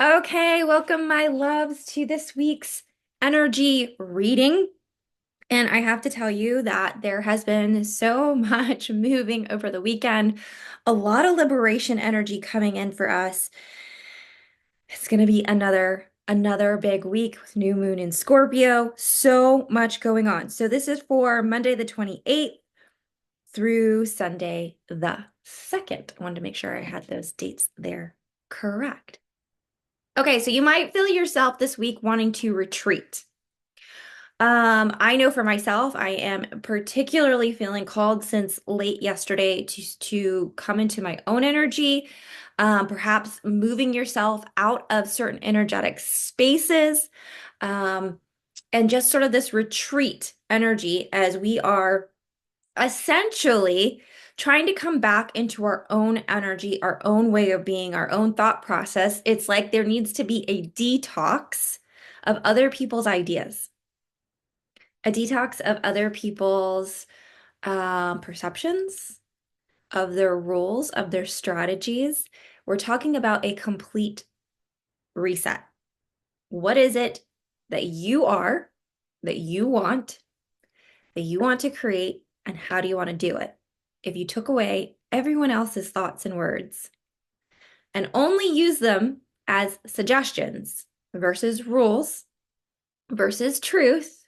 Okay, welcome, my loves, to this week's energy reading. And I have to tell you that there has been so much moving over the weekend, a lot of liberation energy coming in for us. It's going to be another big week with new moon in Scorpio. So much going on. So this is for Monday the 28th through Sunday the 2nd. I wanted to make sure I had those dates there correct. Okay, so you might feel yourself this week wanting to retreat. I know for myself, I am particularly feeling called since late yesterday to come into my own energy, perhaps moving yourself out of certain energetic spaces, um, and just sort of this retreat energy as we are essentially trying to come back into our own energy, our own way of being, our own thought process. It's like there needs to be a detox of other people's ideas, a detox of other people's perceptions, of their rules, of their strategies. We're talking about a complete reset. What is it that you are, that you want to create, and how do you want to do it? If you took away everyone else's thoughts and words and only use them as suggestions versus rules versus truth,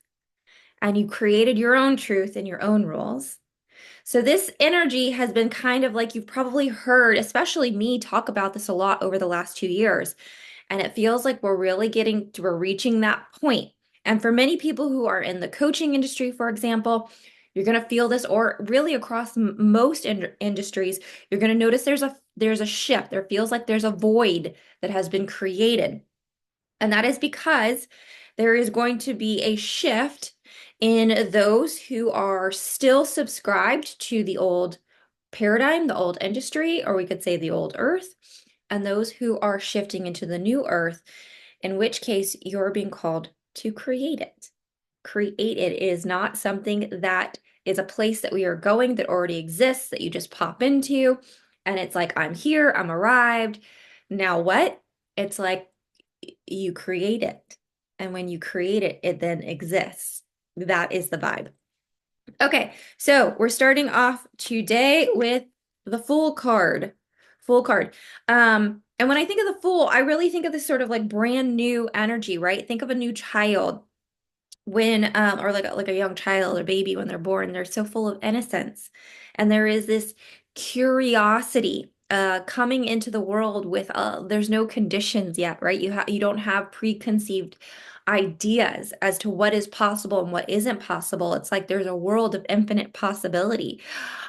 and you created your own truth and your own rules. So this energy has been kind of like you've probably heard, especially me talk about this a lot over the last 2 years. And it feels like we're reaching that point. And for many people who are in the coaching industry, for example, you're going to feel this, or really across most industries, you're going to notice there's a shift. There feels like there's a void that has been created. And that is because there is going to be a shift in those who are still subscribed to the old paradigm, the old industry, or we could say the old earth, and those who are shifting into the new earth, in which case you're being called to create it. Create it. It is not something that is a place that we are going that already exists that you just pop into. And it's like, I'm here, I'm arrived. Now what? It's like you create it. And when you create it, it then exists. That is the vibe. Okay, so we're starting off today with the Fool card. Fool card. And when I think of the Fool, I really think of this sort of like brand new energy, right? Think of a new child when or like a young child or baby when they're born. They're so full of innocence. And there is this curiosity coming into the world with there's no conditions yet, right? You don't have preconceived ideas as to what is possible and what isn't possible. It's like there's a world of infinite possibility.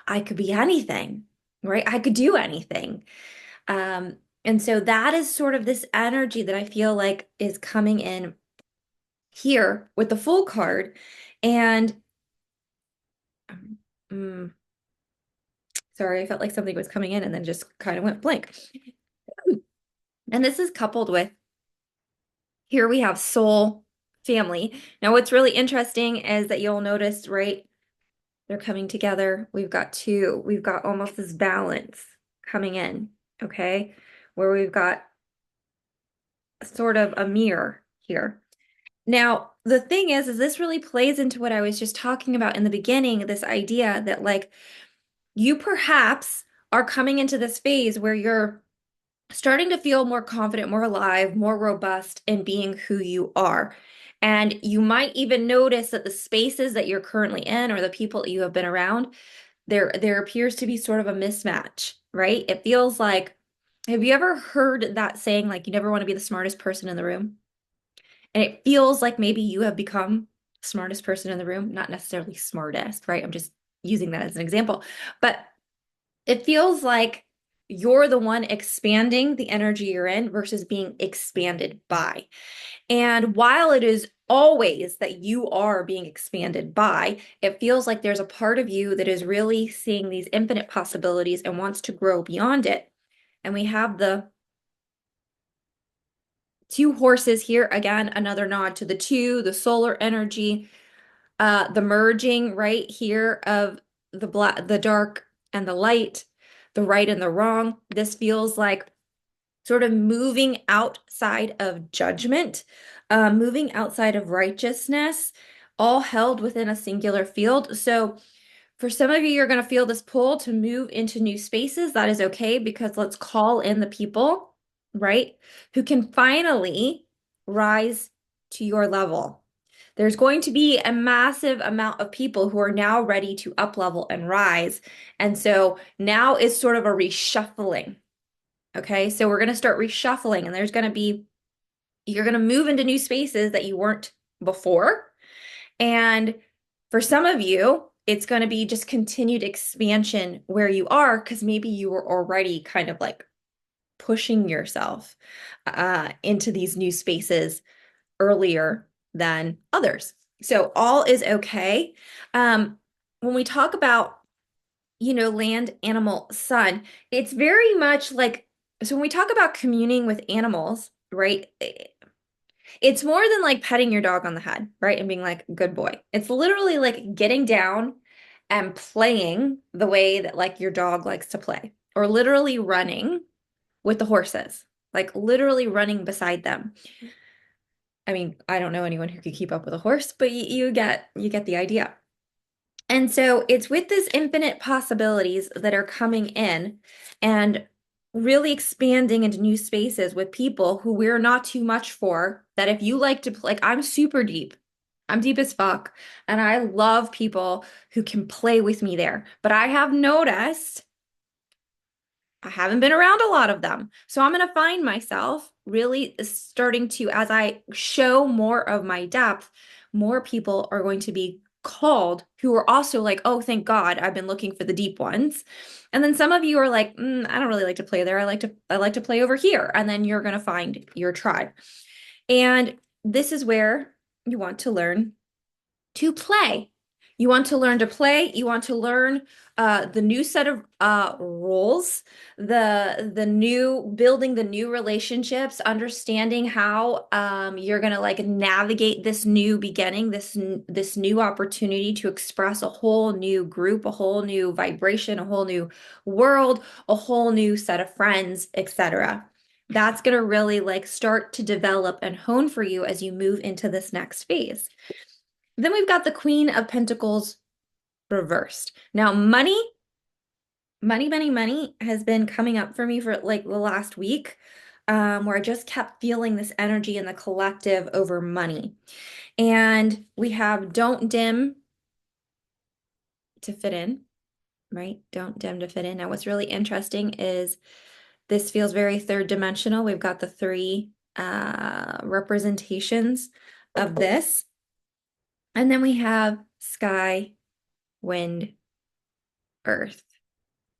I could be anything, right? I could do anything. And so that is sort of this energy that I feel like is coming in here with the Fool card. And mm, sorry, I felt like something was coming in and then just kind of went blank. And this is coupled with here we have soul family. Now, what's really interesting is that you'll notice, right? They're coming together. We've got two. We've got almost this balance coming in, okay? Where we've got sort of a mirror here. Now, the thing is this really plays into what I was just talking about in the beginning, this idea that like you perhaps are coming into this phase where you're starting to feel more confident, more alive, more robust in being who you are. And you might even notice that the spaces that you're currently in or the people that you have been around, there appears to be sort of a mismatch, right? It feels like, have you ever heard that saying, like, you never want to be the smartest person in the room? And it feels like maybe you have become the smartest person in the room, not necessarily smartest, right? I'm just using that as an example. But it feels like you're the one expanding the energy you're in versus being expanded by. And while it is always that you are being expanded by, it feels like there's a part of you that is really seeing these infinite possibilities and wants to grow beyond it. And we have the two horses here. Again, another nod to the two, the solar energy, the merging right here of the dark and the light, the right and the wrong. This feels like sort of moving outside of judgment, moving outside of righteousness, all held within a singular field. So for some of you, you're going to feel this pull to move into new spaces. That is okay, because let's call in the people, right, who can finally rise to your level. There's going to be a massive amount of people who are now ready to up level and rise. And so now is sort of a reshuffling. Okay, so we're going to start reshuffling, and you're going to move into new spaces that you weren't before. And for some of you, it's going to be just continued expansion where you are, because maybe you were already kind of like pushing yourself into these new spaces earlier than others. So all is okay. When we talk about, land, animal, sun, it's very much like, so when we talk about communing with animals, right? It's more than like petting your dog on the head, right? And being like, good boy. It's literally like getting down and playing the way that like your dog likes to play, or literally running with the horses, like literally running beside them. I mean, I don't know anyone who could keep up with a horse, but you get the idea. And so it's with this infinite possibilities that are coming in and really expanding into new spaces with people who we're not too much for. That if you like to play, like I'm super deep. I'm deep as fuck. And I love people who can play with me there. But I have noticed I haven't been around a lot of them. So I'm going to find myself really starting to, as I show more of my depth, more people are going to be called who are also like, oh, thank God, I've been looking for the deep ones. And then some of you are like, I don't really like to play there. I like to play over here. And then you're going to find your tribe. And this is where you want to learn to play. You want to learn to play. You want to learn the new set of roles, the new building the new relationships, understanding how you're gonna like navigate this new beginning, this new opportunity to express a whole new group, a whole new vibration, a whole new world, a whole new set of friends, etc. That's gonna really like start to develop and hone for you as you move into this next phase. Then we've got the Queen of Pentacles reversed. Now, money has been coming up for me for like the last week, where I just kept feeling this energy in the collective over money. And we have don't dim to fit in, right? Don't dim to fit in. Now, what's really interesting is this feels very third dimensional. We've got the three representations of this. And then we have sky, wind, earth,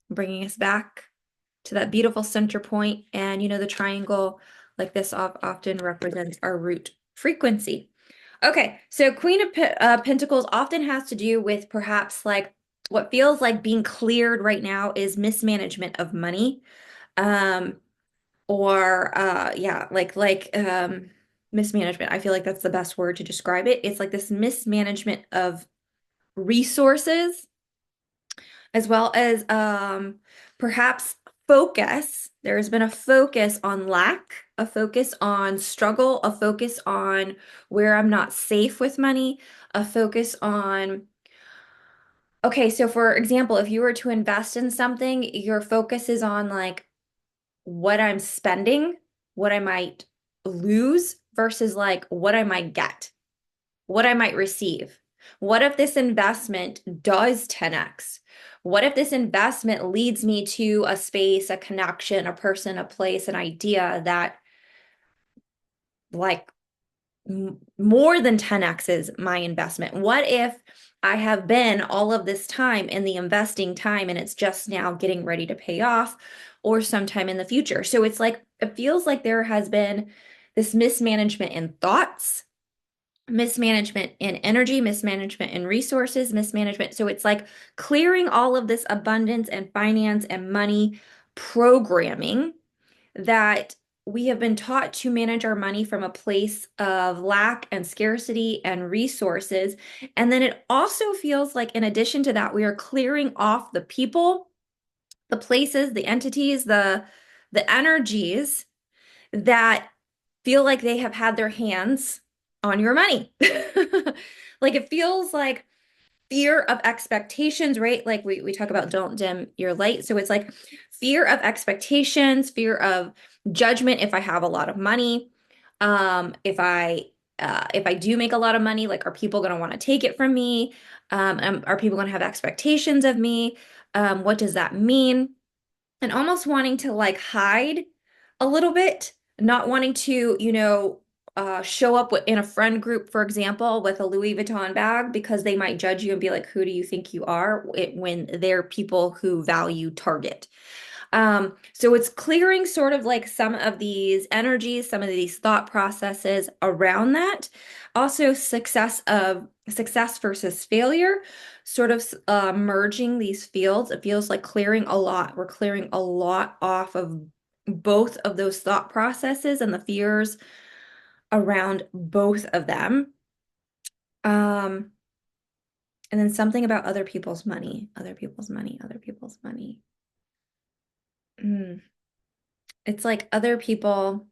bringing us back to that beautiful center point. And the triangle like this often represents our root frequency. Okay, so Queen of Pentacles often has to do with perhaps like what feels like being cleared right now is mismanagement of money. Or yeah, mismanagement. I feel like that's the best word to describe it. It's like this mismanagement of resources, as well as perhaps focus. There has been a focus on lack, a focus on struggle, a focus on where I'm not safe with money, a focus on, okay, so for example, if you were to invest in something, your focus is on like what I'm spending, what I might lose versus like what I might get, what I might receive. What if this investment does 10x? What if this investment leads me to a space, a connection, a person, a place, an idea that like more than 10x is my investment? What if I have been all of this time in the investing time and it's just now getting ready to pay off, or sometime in the future? So it's like, it feels like there has been this mismanagement in thoughts, mismanagement in energy, mismanagement in resources, mismanagement. So it's like clearing all of this abundance and finance and money programming that we have been taught to manage our money from a place of lack and scarcity and resources. And then it also feels like, in addition to that, we are clearing off the people, the places, the entities, the energies that feel like they have had their hands on your money. Like it feels like fear of expectations, right? Like we talk about don't dim your light. So it's like fear of expectations, fear of judgment if I have a lot of money. If I do make a lot of money, like are people going to want to take it from me? Are people going to have expectations of me? What does that mean? And almost wanting to like hide a little bit, not wanting to, show up in a friend group, for example, with a Louis Vuitton bag because they might judge you and be like, who do you think you are? When they're people who value Target. So it's clearing sort of like some of these energies, some of these thought processes around that. Also, success versus failure, sort of merging these fields. It feels like clearing a lot. We're clearing a lot off of both of those thought processes and the fears around both of them. Um, and then something about other people's money, other people's money, other people's money. Mm. It's like other people.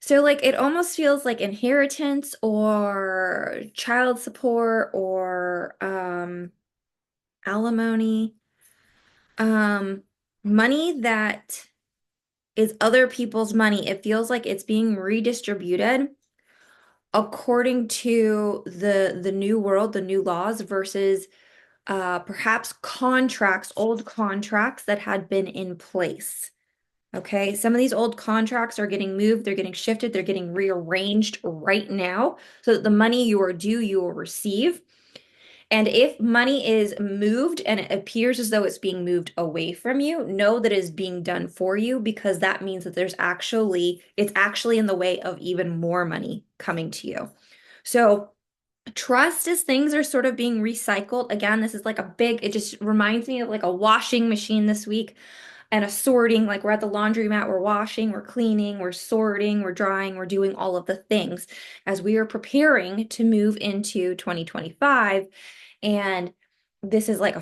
So like it almost feels like inheritance or child support or alimony. Um Money that is other people's money. It feels like it's being redistributed according to the new world, the new laws versus perhaps contracts, old contracts that had been in place. Okay, some of these old contracts are getting moved, they're getting shifted, they're getting rearranged right now so that the money you are due, you will receive. And if money is moved and it appears as though it's being moved away from you, know that it is being done for you because that means that it's actually in the way of even more money coming to you. So trust as things are sort of being recycled. Again, this is like it just reminds me of like a washing machine this week and a sorting, like we're at the laundromat, we're washing, we're cleaning, we're sorting, we're drying, we're doing all of the things as we are preparing to move into 2025. And this is like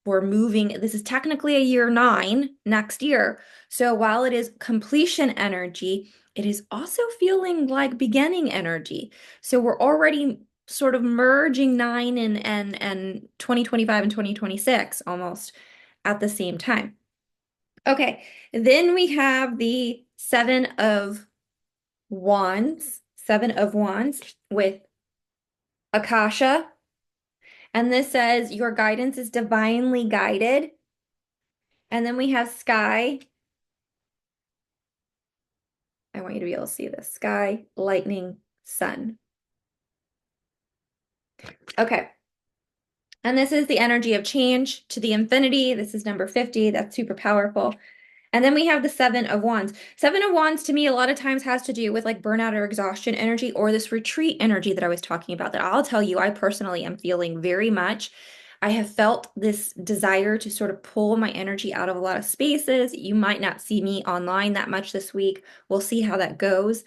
we're moving, this is technically a year 9 next year. So while it is completion energy, it is also feeling like beginning energy. So we're already sort of merging 9 and 2025 and 2026 almost at the same time. Okay, then we have the Seven of Wands with Akasha. And this says your guidance is divinely guided. And then we have Sky. I want you to be able to see this. Sky, lightning, sun. Okay. And this is the energy of change to the infinity. This is number 50. That's super powerful. And then we have the Seven of Wands. Seven of Wands to me a lot of times has to do with like burnout or exhaustion energy or this retreat energy that I was talking about that I'll tell you I personally am feeling very much. I have felt this desire to sort of pull my energy out of a lot of spaces. You might not see me online that much this week. We'll see how that goes.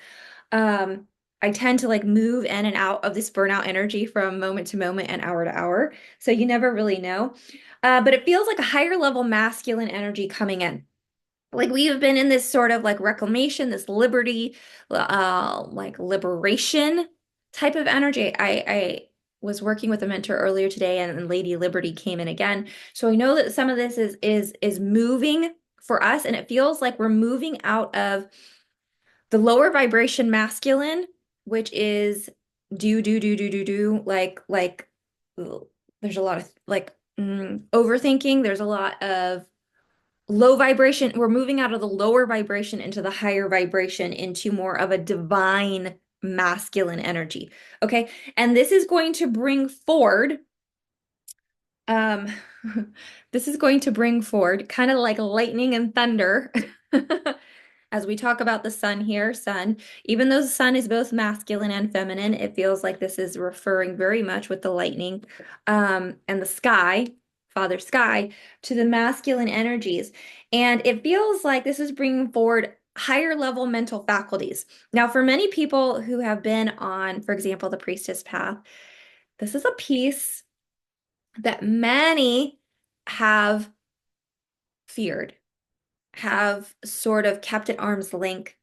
Um, I tend to like move in and out of this burnout energy from moment to moment and hour to hour. So you never really know. But it feels like a higher level masculine energy coming in. Like we have been in this sort of like reclamation, this liberty, like liberation type of energy. I was working with a mentor earlier today, and Lady Liberty came in again. So I know that some of this is moving for us, and it feels like we're moving out of the lower vibration masculine, which is do, there's a lot of like overthinking. There's a lot of low vibration. We're moving out of the lower vibration into the higher vibration into more of a divine masculine energy. Okay. And this is going to bring forward, um, this is going to bring forward kind of like lightning and thunder. As we talk about the sun here, sun, even though the sun is both masculine and feminine, it feels like this is referring very much with the lightning, and the sky, Father Sky, to the masculine energies. And it feels like this is bringing forward higher level mental faculties. Now, for many people who have been on, for example, the priestess path, this is a piece that many have feared have sort of kept at arm's length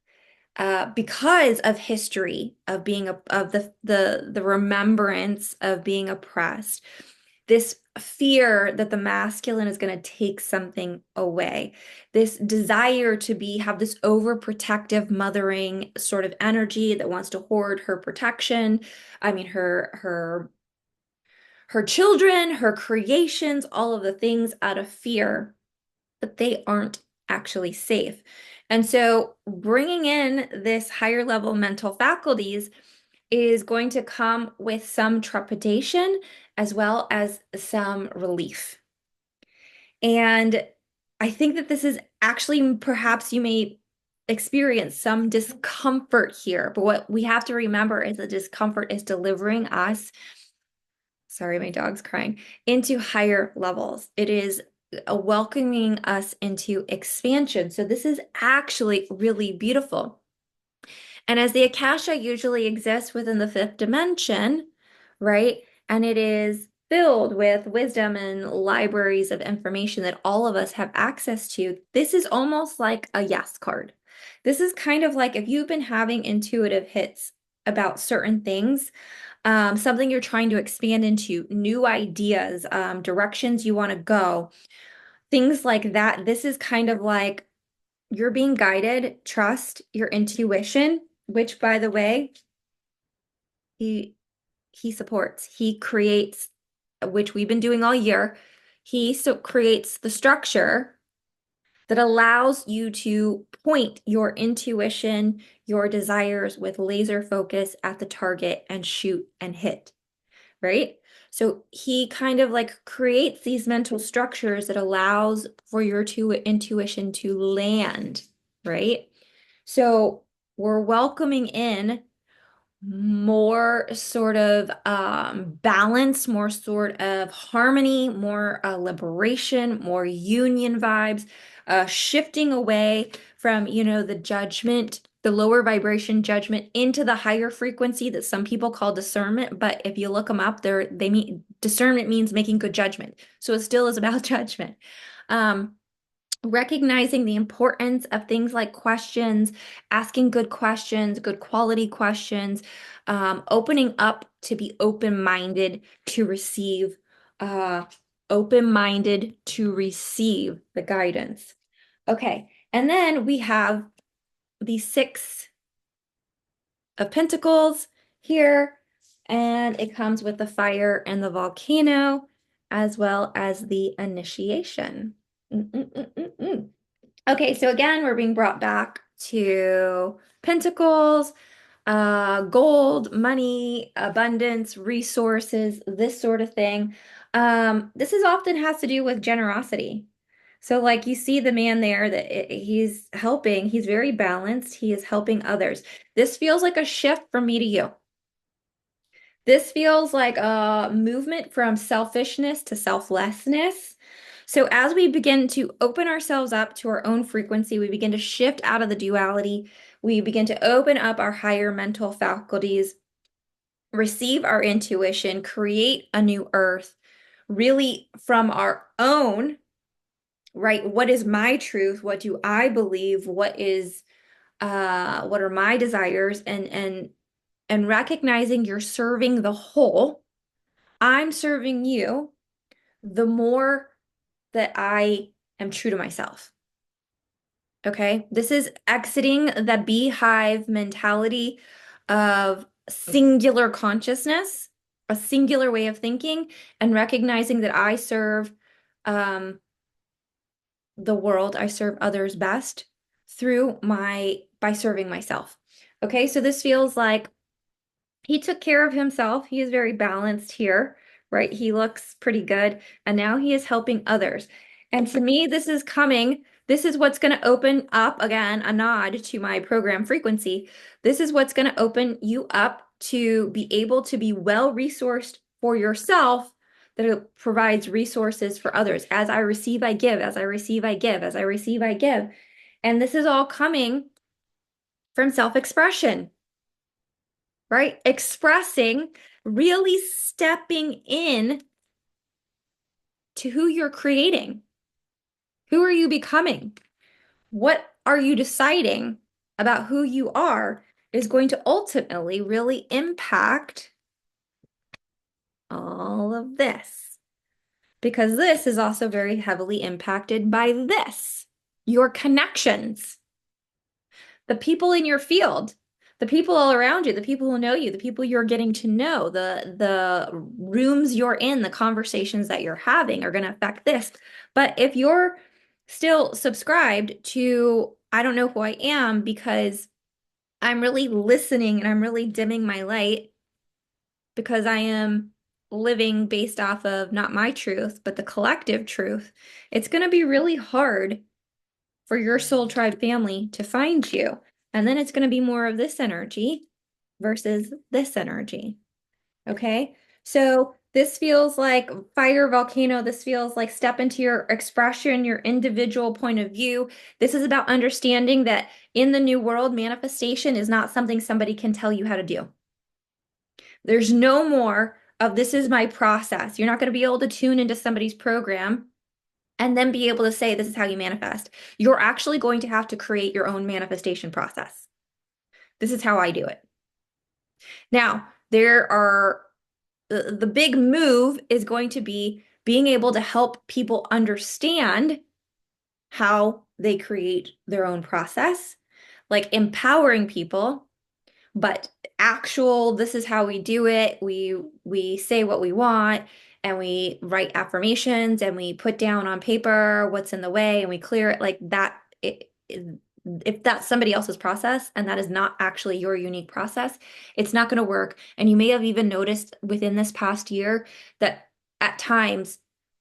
because of history of being of the remembrance of being oppressed, this fear that the masculine is going to take something away, this desire to be have this overprotective mothering sort of energy that wants to hoard her protection. I mean her children, her creations, all of the things out of fear, but they aren't actually safe. And so bringing in this higher level mental faculties is going to come with some trepidation as well as some relief. And I think that this is actually perhaps you may experience some discomfort here, but what we have to remember is the discomfort is delivering us, sorry, my dog's crying, into higher levels. It is welcoming us into expansion. So this is actually really beautiful. And as the Akasha usually exists within the fifth dimension, right? And it is filled with wisdom and libraries of information that all of us have access to. This is almost like a yes card. This is kind of like if you've been having intuitive hits about certain things, something you're trying to expand into, new ideas, directions you want to go, things like that. This is kind of like you're being guided, trust your intuition, which by the way, he he supports. He creates, which we've been doing all year. He so creates the structure that allows you to point your intuition, your desires with laser focus at the target and shoot and hit, right? So he kind of like creates these mental structures that allows for your intuition to land, right? So we're welcoming in more sort of balance, more sort of harmony, more liberation, more union vibes, shifting away from, the judgment, the lower vibration judgment into the higher frequency that some people call discernment. But if you look them up, they mean discernment means making good judgment. So it still is about judgment. Recognizing the importance of things like questions, asking good questions, good quality questions, opening up to be open-minded to receive, uh, open-minded to receive the guidance. Okay, and then we have the Six of Pentacles here, and it comes with the fire and the volcano, as well as the initiation. Okay, so again, we're being brought back to Pentacles, gold, money, abundance, resources, this sort of thing. This is often has to do with generosity. So like you see the man there that he's helping, he's very balanced, he is helping others. This feels like a shift from me to you. This feels like a movement from selfishness to selflessness. So as we begin to open ourselves up to our own frequency, we begin to shift out of the duality. We begin to open up our higher mental faculties, receive our intuition, create a new earth, really from our own, right? What is my truth? What do I believe? What are my desires? And recognizing you're serving the whole. I'm serving you, the more that I am true to myself. Okay, this is exiting the beehive mentality of singular consciousness, a singular way of thinking, and recognizing that I serve the world, I serve others best by serving myself. Okay, so this feels like he took care of himself. He is very balanced here, right? He looks pretty good. And now he is helping others. And to me, this is what's going to open up, again, a nod to my program frequency. This is what's going to open you up to be able to be well-resourced for yourself, that it provides resources for others. As I receive, I give. As I receive, I give. As I receive, I give. And this is all coming from self-expression, right? Expressing, really stepping in to who you're creating. Who are you becoming? what are you deciding about who you are is going to ultimately really impact all of this. Because this is also very heavily impacted by this, your connections, the people in your field, the people all around you, the people who know you, the people you're getting to know, the rooms you're in, the conversations that you're having are going to affect this. But if you're still subscribed to, I don't know who I am because I'm really listening and I'm really dimming my light because I am living based off of not my truth, but the collective truth, it's going to be really hard for your soul tribe family to find you. And then it's going to be more of this energy versus this energy. Okay. So this feels like fire volcano. This feels like step into your expression, your individual point of view. This is about understanding that in the new world, manifestation is not something somebody can tell you how to do. There's no more of this is my process. You're not going to be able to tune into somebody's program and then be able to say, this is how you manifest. You're actually going to have to create your own manifestation process. This is how I do it. Now, the big move is going to be being able to help people understand how they create their own process, like empowering people, but actual, this is how we do it. We say what we want and we write affirmations and we put down on paper what's in the way and we clear it like that. If that's somebody else's process and that is not actually your unique process, it's not going to work. And you may have even noticed within this past year that at times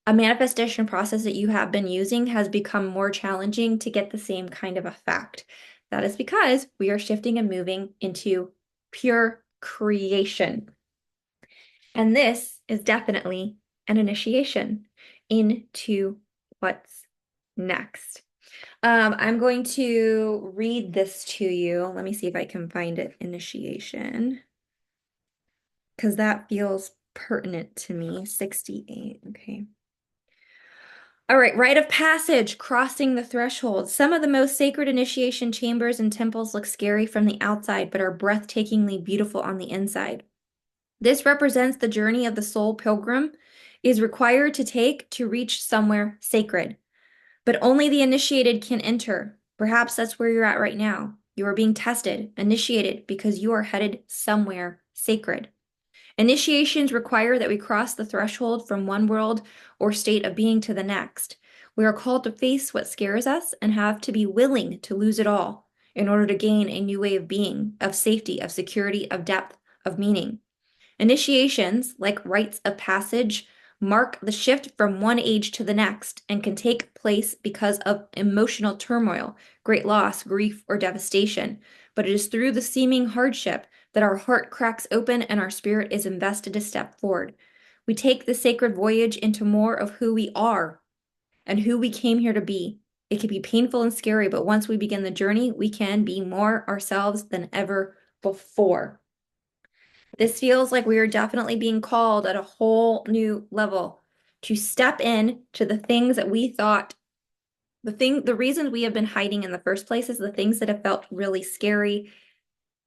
a manifestation process that you have been using has become more challenging to get the same kind of effect. That is because we are shifting and moving into pure creation. And this is definitely an initiation into what's next. I'm going to read this to you. Let me see if I can find it. Initiation. Because that feels pertinent to me. 68. Okay. All right, rite of passage, crossing the threshold. Some of the most sacred initiation chambers and temples look scary from the outside, but are breathtakingly beautiful on the inside. This represents the journey of the soul pilgrim is required to take to reach somewhere sacred. But only the initiated can enter. Perhaps that's where you're at right now. You are being tested, initiated, because you are headed somewhere sacred. Initiations require that we cross the threshold from one world or state of being to the next. We are called to face what scares us and have to be willing to lose it all in order to gain a new way of being, of safety, of security, of depth, of meaning. Initiations, like rites of passage, mark the shift from one age to the next and can take place because of emotional turmoil, great loss, grief, or devastation. But it is through the seeming hardship that our heart cracks open and our spirit is invested to step forward. We take the sacred voyage into more of who we are and who we came here to be. It can be painful and scary, but once we begin the journey, we can be more ourselves than ever before. This feels like we are definitely being called at a whole new level to step in to the things that we thought, the reasons we have been hiding in the first place is the things that have felt really scary.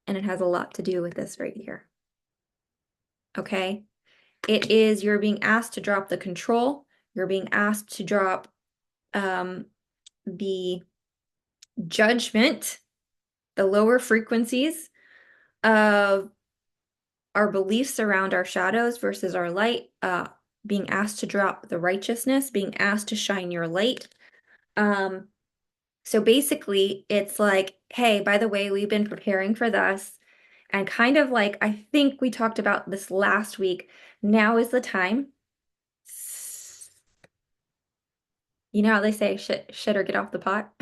And it has a lot to do with this right here. Okay. It is, you're being asked to drop the control. You're being asked to drop the judgment, the lower frequencies of our beliefs around our shadows versus our light, being asked to drop the righteousness, being asked to shine your light. So basically, it's like, hey, by the way, we've been preparing for this. And kind of like, I think we talked about this last week. Now is the time. You know how they say shit or get off the pot?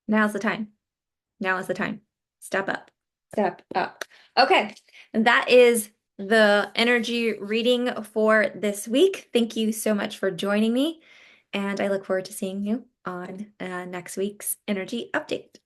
Now's the time. Now is the time. Step up. Step up. Okay. And that is the energy reading for this week. Thank you so much for joining me. And I look forward to seeing you on next week's energy update.